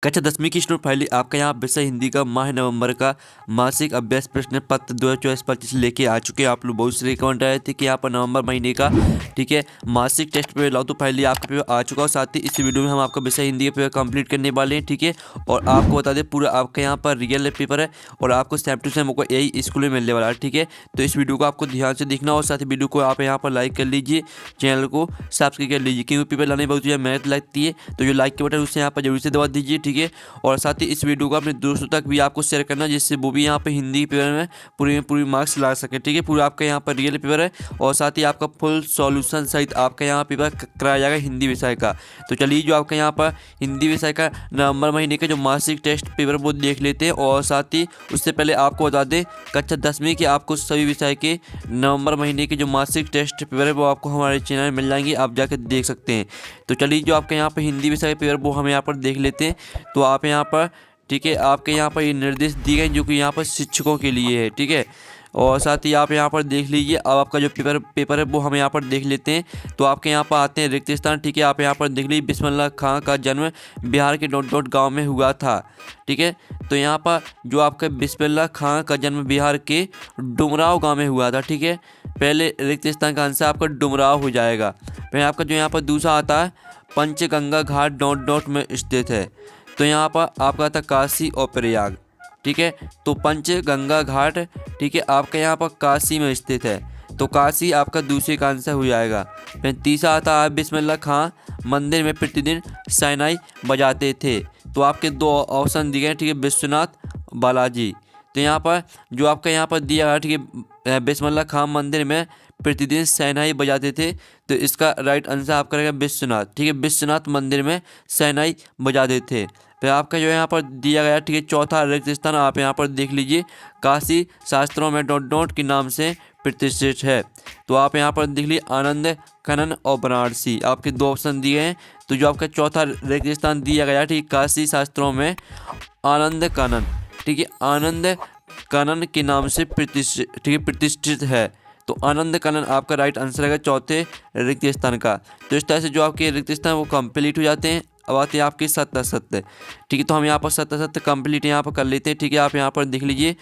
कक्षा 10वीं की स्टूडेंट फाइल आपका यहाँ विषय हिंदी का माह नवंबर का मासिक अभ्यास प्रश्न पत्र 2024-25 लेके आ चुके हैं। आप लोग बहुत से कमेंट आए थे कि यहाँ पर नवंबर महीने का ठीक है मासिक टेस्ट पेपर लाओ, तो फाइनली आपका पेपर आ चुका है। साथ ही इस वीडियो में हम आपका विषय हिंदी का पेपर कंप्लीट करने वाले हैं, ठीक है। और आपको बता दें पूरा आपका यहाँ पर रियल पेपर है और आपको सेम टू सेम यही स्कूल में मिलने वाला है, ठीक है। तो इस वीडियो को आपको ध्यान से देखना और साथ ही वीडियो को आप यहाँ पर लाइक कर लीजिए, चैनल को सब्सक्राइब कर लीजिए, क्योंकि पेपर लाने में बहुत ज़्यादा मेहनत लगती है। तो जो लाइक के बटन उससे यहाँ पर जरूर से दबा दीजिए, ठीक है। और साथ ही इस वीडियो को अपने दोस्तों तक भी आपको शेयर करना, जिससे वो भी यहाँ पे हिंदी पेपर में पूरी मार्क्स ला सके, ठीक है। पूरा आपका यहाँ पर रियल पेपर है और साथ ही आपका फुल सॉल्यूशन सहित आपका यहाँ पेपर कराया जाएगा हिंदी विषय का। तो चलिए जो आपका यहाँ पर हिंदी विषय का नवंबर महीने का जो मासिक टेस्ट पेपर वो देख लेते हैं। और साथ ही उससे पहले आपको बता दें कक्षा 10वीं के आपको सभी विषय के नवंबर महीने के जो मासिक टेस्ट पेपर है वो आपको हमारे चैनल में मिल जाएंगे, आप जाकर देख सकते हैं। तो चलिए जो आपके यहाँ पर हिंदी विषय पेपर वो हम यहाँ पर देख लेते हैं। तो आप यहाँ पर ठीक है आपके यहाँ पर ये निर्देश दिए गए जो कि यहाँ पर शिक्षकों के लिए है, ठीक है। और साथ ही आप यहाँ पर देख लीजिए। अब आपका जो पेपर है वो हम यहाँ पर देख लेते हैं। तो आपके यहाँ पर आते हैं रिक्त स्थान, ठीक है। आप यहाँ पर देख लीजिए बिस्मिल्लाह खां का जन्म बिहार के डॉट गाँव में हुआ था, ठीक है। तो यहाँ पर जो आपका बिस्मिल्लाह खां का जन्म बिहार के डुमराव गाँव में हुआ था, ठीक है। पहले रिक्त स्थान का आंसर आपका डुमराव हो जाएगा। फिर आपका जो यहाँ पर दूसरा आता है पंचगंगा घाट डॉट में स्थित है। तो यहाँ पर आपका था काशी और प्रयाग, ठीक है। तो पंचगंगा घाट ठीक है आपका यहाँ पर काशी में स्थित है, तो काशी आपका दूसरे का आंसर हो जाएगा। फिर तीसरा आता है बिस्मिल्लाह खां मंदिर में प्रतिदिन शहनाई बजाते थे। तो आपके दो ऑप्शन दिए गए, ठीक है, विश्वनाथ बालाजी। तो यहाँ पर जो आपका यहाँ पर दिया गया, ठीक है, बिस्मिल्लाह खां मंदिर में प्रतिदिन शहनाई बजाते थे। तो इसका राइट आंसर आपका रहेगा विश्वनाथ, ठीक है। विश्वनाथ मंदिर में शहनाई बजाते थे। फिर आपका जो यहाँ पर दिया गया, ठीक है, चौथा रिक्त स्थान आप यहाँ पर देख लीजिए काशी शास्त्रों में डॉट के नाम से प्रतिष्ठित है। तो आप यहाँ पर देख लीजिए आनंद कानन और वाराणसी, आपके दो ऑप्शन दिए हैं। तो जो आपका चौथा रिक्त स्थान दिया गया, ठीक है, काशी शास्त्रों में आनंद कानन, ठीक है, आनंद कानन के नाम से प्रतिष्ठित, ठीक है, प्रतिष्ठित है। तो आनंद कानन आपका राइट आंसर है चौथे रिक्त स्थान का। तो इस तरह से जो आपके रिक्त स्थान वो कंप्लीट हो जाते हैं। अब आते हैं आपके सत्य, ठीक है। तो हम यहाँ पर सत्य कंप्लीट यहाँ पर कर लेते हैं, ठीक है। आप यहाँ पर देख लीजिए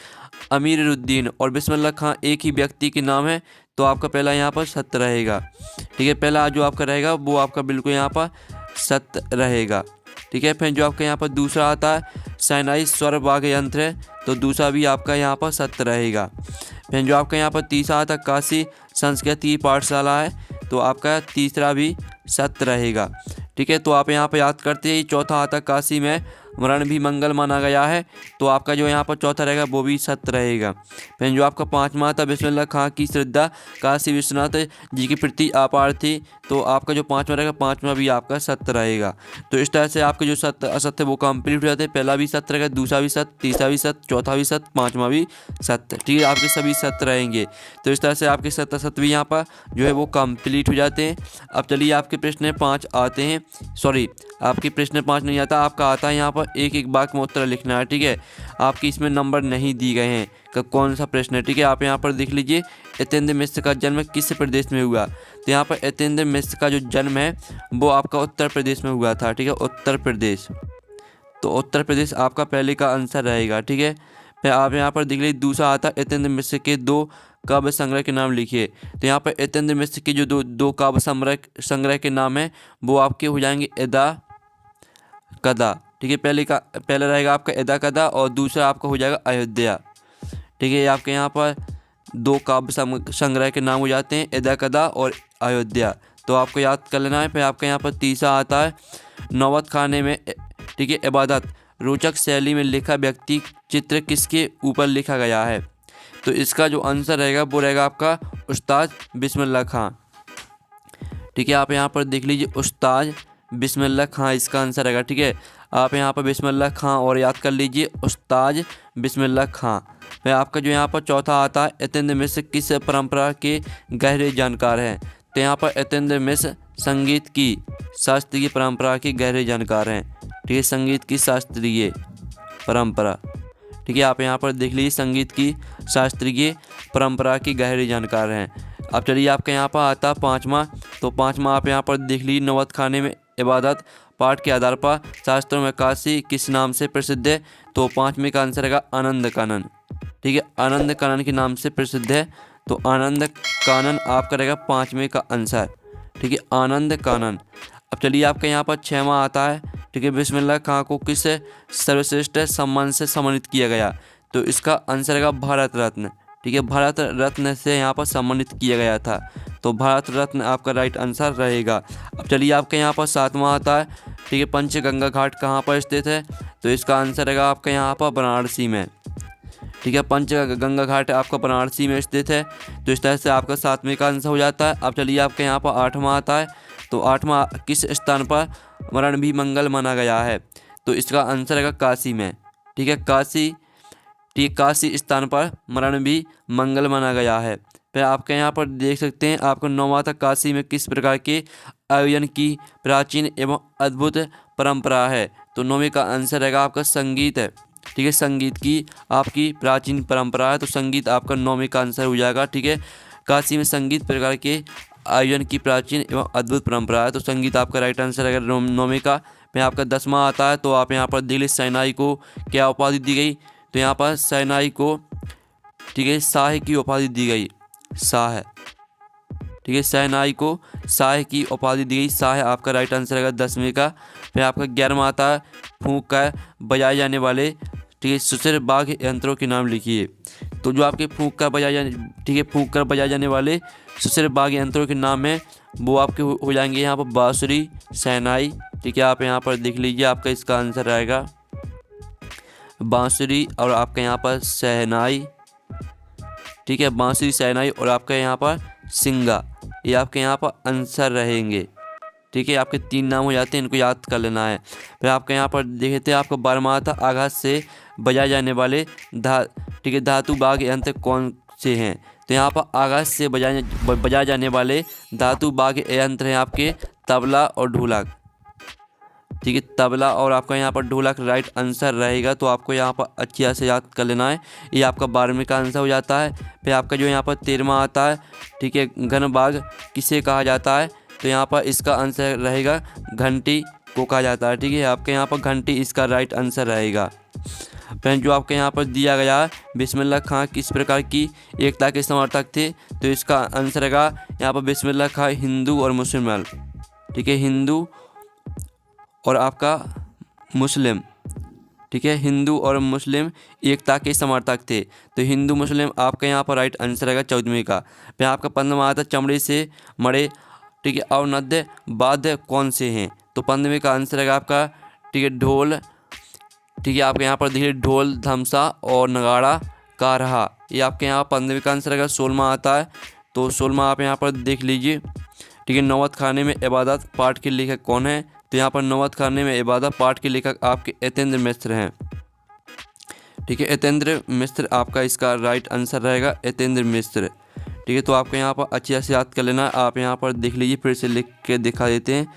अमीरुद्दीन और बिस्मिल्लाह खां एक ही व्यक्ति के नाम है। तो आपका पहला यहाँ पर सत्य रहेगा, ठीक है। पहला जो आपका रहेगा वो आपका बिल्कुल यहाँ पर सत्य रहेगा, ठीक है। फिर जो आपका यहाँ पर दूसरा आता है शहनाई स्वर वाद्य यंत्र है, तो दूसरा भी आपका यहाँ पर सत्य रहेगा। फिर जो आपका यहाँ पर तीसरा आता काशी संस्कृति पाठशाला है, तो आपका तीसरा भी सत्य रहेगा, ठीक है। तो आप यहाँ पर याद करते हैं। चौथा आता काशी में मरण भी मंगल माना गया है, तो आपका जो यहाँ पर चौथा रहेगा वो भी सत्य रहेगा। फिर जो आपका पाँचवा आता बिस्मिल्लाह खां की श्रद्धा काशी विश्वनाथ जी के प्रति अपार थी, तो आपका जो पाँचवा रहेगा पाँचवा भी आपका सत्य रहेगा। तो इस तरह से आपके जो सत्य असत्य वो कंप्लीट हो जाते हैं। पहला भी सत्य रहेगा, दूसरा भी सत्य, तीसरा भी सत्य, चौथा भी सत्य, पाँचवा भी सत्य, ठीक है। आपके सभी सत्य रहेंगे। तो इस तरह से आपके सत्य असत्य भी यहाँ पर जो है वो कंप्लीट हो जाते हैं। अब चलिए आपके प्रश्न 5 आते हैं। सॉरी, आपके प्रश्न 5 नहीं आता, आपका आता है यहाँ पर एक वाक्य में उत्तर लिखना है, ठीक है। आपकी इसमें नंबर नहीं दिए गए हैं कि कौन सा प्रश्न है, ठीक है। आप यहाँ पर देख लीजिए यतीन्द्र मिश्र का जन्म किस प्रदेश में हुआ। तो यहाँ पर यतीन्द्र मिश्र का जो जन्म है वो आपका उत्तर प्रदेश में हुआ था, ठीक है, उत्तर प्रदेश। तो उत्तर प्रदेश आपका पहले का आंसर रहेगा, ठीक है। फिर आप यहाँ पर देख लीजिए दूसरा आता है यतीन्द्र मिश्र के 2 काव्य संग्रह के नाम लिखिए। तो यहाँ पर यतीन्द्र मिश्र के जो दो काव्य संग्रह के नाम है वो आपके हो जाएंगे यदा कदा, ठीक है। पहला रहेगा आपका यदा कदा और दूसरा आपका हो जाएगा अयोध्या, ठीक है। आपके यहाँ पर 2 काव्य संग्रह के नाम हो जाते हैं यदा कदा और अयोध्या, तो आपको याद कर लेना है। फिर आपका यहाँ पर तीसरा आता है नौबत खाने में, ठीक है, इबादत रोचक शैली में लिखा व्यक्ति चित्र किसके ऊपर लिखा गया है। तो इसका जो आंसर रहेगा वो रहेगा आपका उस्ताद बिस्मिल्लाह खां, ठीक है। आप यहाँ पर देख लीजिए उस्ताद बिस्मिल्लाह खां इसका आंसर रहेगा, ठीक है। आप यहाँ पर बिस्मिल्लाह खां और याद कर लीजिए उस्ताद बिस्मिल्लाह खां। फिर आपका जो यहाँ पर चौथा आता है यतीन्द्र मिश्र किस परंपरा के गहरे जानकार हैं। तो यहाँ पर यतीन्द्र मिश्र संगीत की शास्त्रीय परंपरा के गहरे जानकार हैं, ठीक है, संगीत की शास्त्रीय परंपरा, ठीक है। आप यहाँ पर देख लीजिए संगीत की शास्त्रीय परंपरा के गहरे जानकार हैं। अब चलिए आपका यहाँ पर आता पाँचवा। तो पाँचवा आप यहाँ पर देख लीजिए नौबत खाने में इबादत पाठ के आधार पर शास्त्रों में काशी किस नाम से प्रसिद्ध है? तो 5वें का आंसर रहेगा आनंद कानन। ठीक है, आनंद कानन के नाम से प्रसिद्ध है, तो आनंद कानन आपका रहेगा 5वें का आंसर। ठीक है, आनंद कानन। अब चलिए आपका यहाँ पर 6वां आता है। ठीक है, बिस्मिल्लाह खां को किस सर्वश्रेष्ठ सम्मान से सम्मानित किया गया? तो इसका आंसर रहेगा भारत रत्न। ठीक है, भारत रत्न से यहाँ पर सम्मानित किया गया था, तो भारत रत्न आपका राइट आंसर रहेगा। अब चलिए आपके यहाँ पर 7वां आता है। ठीक है, पंचगंगा घाट कहाँ पर स्थित है? तो इसका आंसर रहेगा आपका यहाँ पर वाराणसी में। ठीक है, पंचगंगा घाट आपका वाराणसी में स्थित है, तो इस तरह से आपका 7वें का आंसर हो जाता है। अब चलिए आपके यहाँ पर 8वां आता है। तो 8वां किस स्थान पर मरण भी मंगल माना गया है? तो इसका आंसर रहेगा काशी में। ठीक है, काशी। ठीक, काशी स्थान पर मरण भी मंगल माना गया है। फिर आपके यहाँ पर देख सकते हैं आपको 9वां तक काशी में किस प्रकार के आयोजन की प्राचीन एवं अद्भुत परंपरा है? तो 9वें का आंसर रहेगा आपका संगीत है। ठीक है, संगीत की आपकी प्राचीन परंपरा है, तो संगीत आपका 9वें का आंसर हो जाएगा। ठीक है, काशी में संगीत प्रकार के आयोजन की प्राचीन एवं अद्भुत परंपरा है, तो संगीत आपका राइट आंसर रहेगा 9वें का। फिर आपका 10वां आता है। तो आप यहाँ पर दिल्ली सेनाई को क्या उपाधि दी गई? तो यहाँ पर सेनाई को, ठीक है, शाह की उपाधि दी गई, शाह। ठीक है, सेनाई को शाह की उपाधि दी गई, शाह आपका राइट आंसर रहेगा 10वें का। फिर आपका 11वां आता है। फूंक कर बजाए जाने वाले, ठीक है, सुसर बाघ यंत्रों के नाम लिखिए। तो जो आपके फूंक कर बजाए जाने, ठीक है, फूंक कर बजाए जाने वाले सुसर बाघ यंत्रों के नाम है वो आपके हो जाएंगे यहाँ पर बांसुरी, शहनाई। ठीक है, आप यहाँ पर देख लीजिए, आपका इसका आंसर रहेगा बांसुरी और आपका यहाँ पर शहनाई। ठीक है, बांसुरी, शहनाई और आपका यहाँ पर सिंगा, ये आपके यहाँ पर आंसर रहेंगे। ठीक है, आपके 3 नाम हो जाते हैं, इनको याद कर लेना है। फिर आपके यहाँ पर देखते हैं आपका 12वां था। आघात से बजाए जाने वाले ठीक है, धातु बाघ यंत्र कौन से हैं? तो यहाँ पर आघात से बजाए जाने वाले धातु बाघ यंत्र हैं आपके तबला और ढोलक। ठीक है, तबला और आपका यहाँ पर ढोलक राइट आंसर रहेगा, तो आपको यहाँ पर अच्छी से याद कर लेना है। ये आपका 12वें का आंसर हो जाता है। फिर आपका जो यहाँ पर 13वां आता है। ठीक है, घन बाघ किसे कहा जाता है? तो यहाँ पर इसका आंसर रहेगा घंटी को कहा जाता है। ठीक है, आपके यहाँ पर घंटी इसका राइट आंसर रहेगा। फिर जो आपके यहाँ पर दिया गया है, बिस्मिल्लाह खां किस प्रकार की एकता के समर्थक थे? तो इसका आंसर रहेगा यहाँ पर बिस्मिल्लाह खां हिंदू और मुसलमान। ठीक है, हिंदू और आपका मुस्लिम। ठीक है, हिंदू और मुस्लिम एकता के समर्थक थे, तो हिंदू मुस्लिम आपका यहाँ पर राइट आंसर रहेगा 14वें का। फिर आपका 15वां आता चमड़े से मड़े, ठीक है, अवनद्य वाद्य कौन से हैं? तो 15वें का आंसर रहेगा आपका, ठीक है, ढोल। ठीक है, आपके यहाँ पर देखिए ढोल, धमसा और नगाड़ा का रहा, ये आपके यहाँ 15वें का आंसर रहेगा। 16वां आता है। तो 16वां आप यहाँ पर देख लीजिए। ठीक है, नौबत खाने में इबादत पाठ के लेखक कौन है? तो यहाँ पर नौबत खाने में इबादत पाठ के लेखक आपके यतेंद्र मिश्र हैं। ठीक है, यतेंद्र मिश्र आपका इसका राइट आंसर रहेगा, यतेंद्र मिश्र। ठीक है, तो आपको यहाँ पर अच्छी से याद कर लेना। आप यहाँ पर देख लीजिए, फिर से लिख के दिखा देते हैं,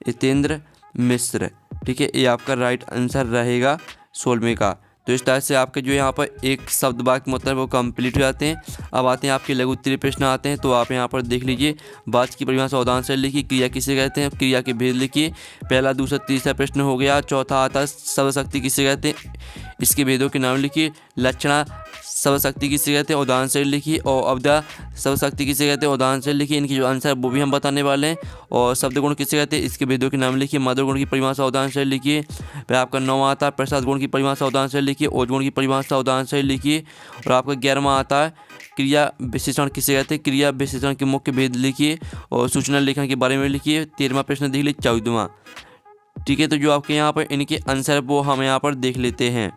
यतेंद्र मिश्र। ठीक है, ये आपका राइट आंसर रहेगा 16वें का। तो इस तरह से आपके जो यहाँ पर एक शब्द वाक्य मतलब वो कंप्लीट हो जाते हैं। अब आते हैं आपके लघु उत्तरीय प्रश्न आते हैं। तो आप यहाँ पर देख लीजिए, वाक्य की परिभाषा उदाहरण से लिखिए, क्रिया किसे कहते हैं, क्रिया के भेद लिखिए। पहला, दूसरा, तीसरा प्रश्न हो गया। चौथा आता है सर्वशक्ति किसे कहते हैं, इसके भेदों के नाम लिखिए। लक्षणा सर्वशक्ति किसे कहते हैं, उदाहरण से लिखिए। और अवधा सर्वशक्ति किसे कहते हैं, उदाहरण से लिखिए। इनकी जो आंसर वो भी हम बताने वाले हैं। और शब्द गुण किसे कहते हैं, इसके भेदों के नाम लिखिए। मधुर गुण की परिभाषा उदाहरण से लिखिए। फिर आपका 9वां आता है प्रसाद गुण की परिभाषा उदाहरण से लिखिए। ओज गुण की परिभाषा उदाहरण से लिखिए। और आपका 11वां आता है क्रिया विशेषण किसे कहते हैं, क्रिया विशेषण के मुख्य भेद लिखिए और सूचना लेखन के बारे में लिखिए। 13वां प्रश्न देख लीजिए। 14वां। ठीक है, तो जो आपके यहाँ पर इनके आंसर वो हम यहाँ पर देख लेते हैं।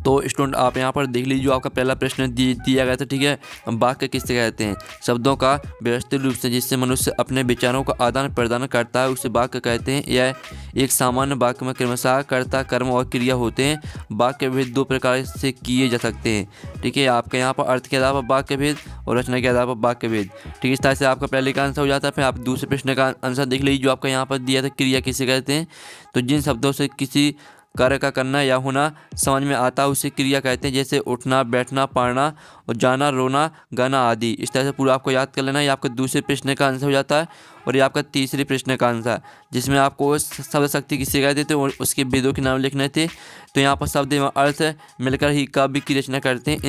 तो स्टूडेंट आप यहाँ पर देख लीजिए, जो आपका पहला प्रश्न दिया गया था। ठीक है, वाक्य किससे कहते हैं, शब्दों का व्यवस्थित रूप से जिससे मनुष्य अपने विचारों का आदान प्रदान करता है उसे वाक्य कहते हैं। यह एक सामान्य वाक्य में क्रमशः कर्ता, कर्म और क्रिया होते हैं। वाक्य भेद 2 प्रकार से किए जा सकते हैं। ठीक है, आपके यहाँ पर अर्थ के आधार पर वाक्य भेद और रचना के आधार पर वाक्य भेद। ठीक है, इस तरह से आपका पहले का आंसर हो जाता है। फिर आप दूसरे प्रश्न का आंसर देख लीजिए, जो आपका यहाँ पर दिया था, क्रिया किसे कहते हैं। तो जिन शब्दों से किसी कार्य का करना या होना समझ में आता है उसे क्रिया कहते हैं, जैसे उठना, बैठना, पढ़ना और जाना, रोना, गाना आदि। इस तरह से पूरा आपको याद कर लेना है। ये आपका दूसरे प्रश्न का आंसर हो जाता है और ये आपका तीसरे प्रश्न का आंसर, जिसमें आपको शब्द शक्ति किसे कहते थे और उसके भेदों के नाम लिखने थे। तो यहाँ पर शब्द एवं अर्थ मिलकर ही काव्य की रचना करते हैं।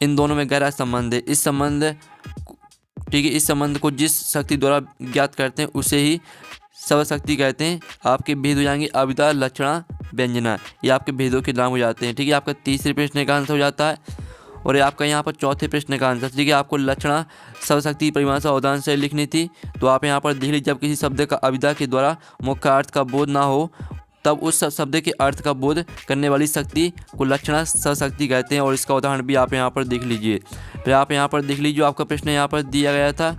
इन दोनों में गहरा संबंध है। इस संबंध को जिस शक्ति द्वारा ज्ञात करते हैं उसे ही शब्द शक्ति कहते हैं। आपके भेद हो जाएंगे अभिधा, लक्षणा, व्यंजना, ये आपके भेदों के नाम हो जाते हैं। ठीक है, आपका तीसरे प्रश्न का आंसर हो जाता है और ये आपका यहाँ पर चौथे प्रश्न का आंसर। ठीक है, आपको लक्षणा शब्द शक्ति परिभाषा उदाहरण से लिखनी थी। तो आप यहाँ पर देख लीजिए, जब किसी शब्द का अभिधा के द्वारा मुख्य अर्थ का बोध ना हो तब उस शब्द के अर्थ का बोध करने वाली शक्ति को लक्षणा शब्द शक्ति कहते हैं और इसका उदाहरण भी आप यहाँ पर देख लीजिए। फिर आप यहाँ पर देख लीजिए, जो आपका प्रश्न यहाँ पर दिया गया था।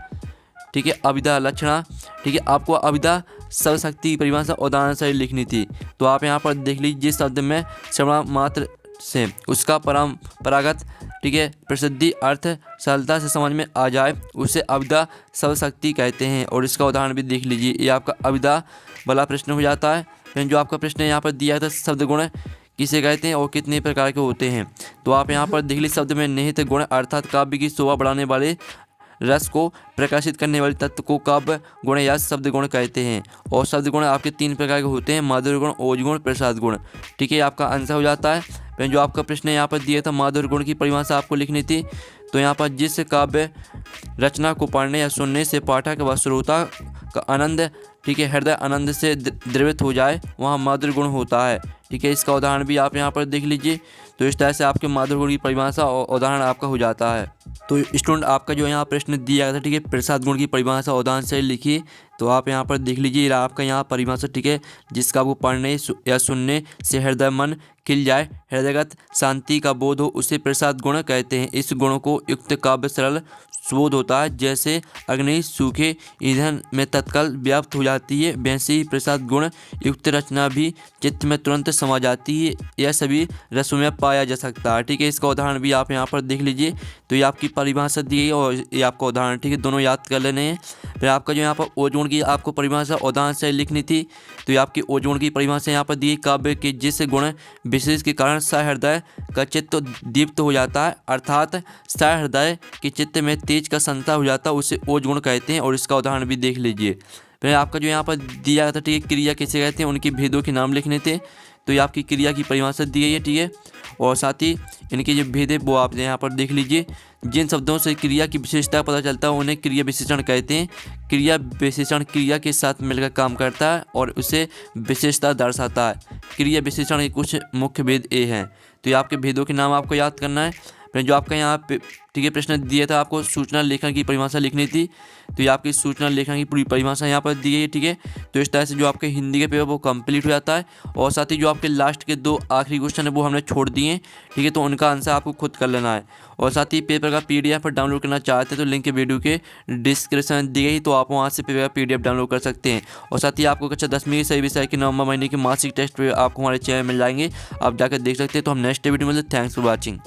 ठीक है, अभिधा, लक्षणा। ठीक है, आपको अभिधा शब्द शक्ति की परिभाषा उदाहरण से लिखनी थी। तो आप यहाँ पर देख लीजिए, जिस शब्द में श्रवण मात्र से उसका परंपरागत ठीक है प्रसिद्धि अर्थ सरलता से समझ में आ जाए उसे अभिधा शब्द शक्ति कहते हैं और इसका उदाहरण भी देख लीजिए। ये आपका अभिधा वाला प्रश्न हो जाता है। फिर जो आपका प्रश्न यहाँ पर दिया था, शब्द गुण किसे कहते हैं और कितने प्रकार के होते हैं। तो आप यहाँ पर देख लीजिए, शब्द में निहित गुण अर्थात काव्य की शोभा बढ़ाने वाले रस को प्रकाशित करने वाले तत्व को काव्य गुण या शब्द गुण कहते हैं। और शब्द गुण आपके 3 प्रकार के होते हैं, माधुर्य गुण, ओज गुण, प्रसाद गुण। ठीक है, आपका आंसर हो जाता है। फिर जो आपका प्रश्न यहाँ पर दिया था, माधुर्य गुण की परिभाषा आपको लिखनी थी। तो यहाँ पर जिस काव्य रचना को पढ़ने या सुनने से पाठक व श्रोता का आनंद ठीक है हृदय आनंद से द्रवित हो जाए वहाँ माधुर्य गुण होता है। ठीक है, इसका उदाहरण भी आप यहाँ पर देख लीजिए। तो इस तरह से आपके माधुर्य गुण की परिभाषा और उदाहरण आपका हो जाता है। तो स्टूडेंट, आपका जो यहाँ प्रश्न दिया गया था, ठीक है, प्रसाद गुण की परिभाषा उदाहरण से लिखिए। तो आप यहाँ पर देख लीजिए, आपका यहाँ परिभाषा ठीक है, जिसका आपको पढ़ने या सुनने से हृदय मन खिल जाए, हृदयगत शांति का बोध हो, उसे प्रसाद गुण कहते हैं। इस गुण को युक्त काव्य सरल सुबोध होता है, जैसे अग्नि सूखे ईंधन में तत्काल व्याप्त हो जाती है, वैसे ही प्रसाद गुण युक्त रचना भी चित्त में तुरंत समा जाती है। यह सभी रसों में पाया जा सकता है। ठीक है, इसका उदाहरण भी आप यहाँ पर देख लीजिए। तो ये आपकी परिभाषा दी है और ये आपका उदाहरण, ठीक है, दोनों याद कर लेने हैं। फिर आपका जो यहाँ पर ओजोन की आपको परिभाषा उदाहरण से लिखनी थी। तो ये आपकी ओजोन की परिभाषा यहाँ पर दी, काव्य के जिस गुण विशेष के कारण सहृदय का चित्त दीप्त हो जाता है, अर्थात सहृदय के चित्त में तेज का संचार हो जाता है, उसे ओज गुण कहते हैं और इसका उदाहरण भी देख लीजिए। फिर आपका जो यहाँ पर दिया था, ठीक है, क्रिया किसे कहते हैं, उनके भेदों के नाम लिखने थे। तो ये आपकी क्रिया की परिभाषा दी गई है। ठीक है, और साथ ही इनके जो भेद है वो आप यहाँ पर देख लीजिए। जिन शब्दों से क्रिया की विशेषता पता चलता है उन्हें क्रिया विशेषण कहते हैं। क्रिया विशेषण क्रिया के साथ मिलकर काम करता है और उसे विशेषता दर्शाता है। क्रिया विशेषण के कुछ मुख्य भेद ये हैं। तो ये आपके भेदों के नाम आपको याद करना है। फिर जो आपका यहाँ पे ठीक है प्रश्न दिया था, आपको सूचना लेखन की परिभाषा लिखनी थी। तो ये आपकी सूचना लेखन की पूरी परिभाषा यहाँ पर दी गई है। ठीक है, तो इस तरह से जो आपके हिंदी के पेपर वो कंप्लीट हो जाता है। और साथ ही जो आपके लास्ट के 2 आखिरी क्वेश्चन है वो हमने छोड़ दिए हैं। ठीक है, तो उनका आंसर आपको खुद कर लेना है। और साथ ही पेपर का PDF डाउनलोड करना चाहते हैं तो लिंक वीडियो के डिस्क्रिप्शन दी गई, तो आप वहाँ से पेपर का PDF डाउनलोड कर सकते हैं। और साथ ही आपको कक्षा 10वीं के सही विषय के नवंबर महीने के मासिक टेस्ट आपको हमारे चैनल मिल जाएंगे, आप जाकर देख सकते हैं। तो हम नेक्स्ट वीडियो में मिलते हैं। Thanks for watching.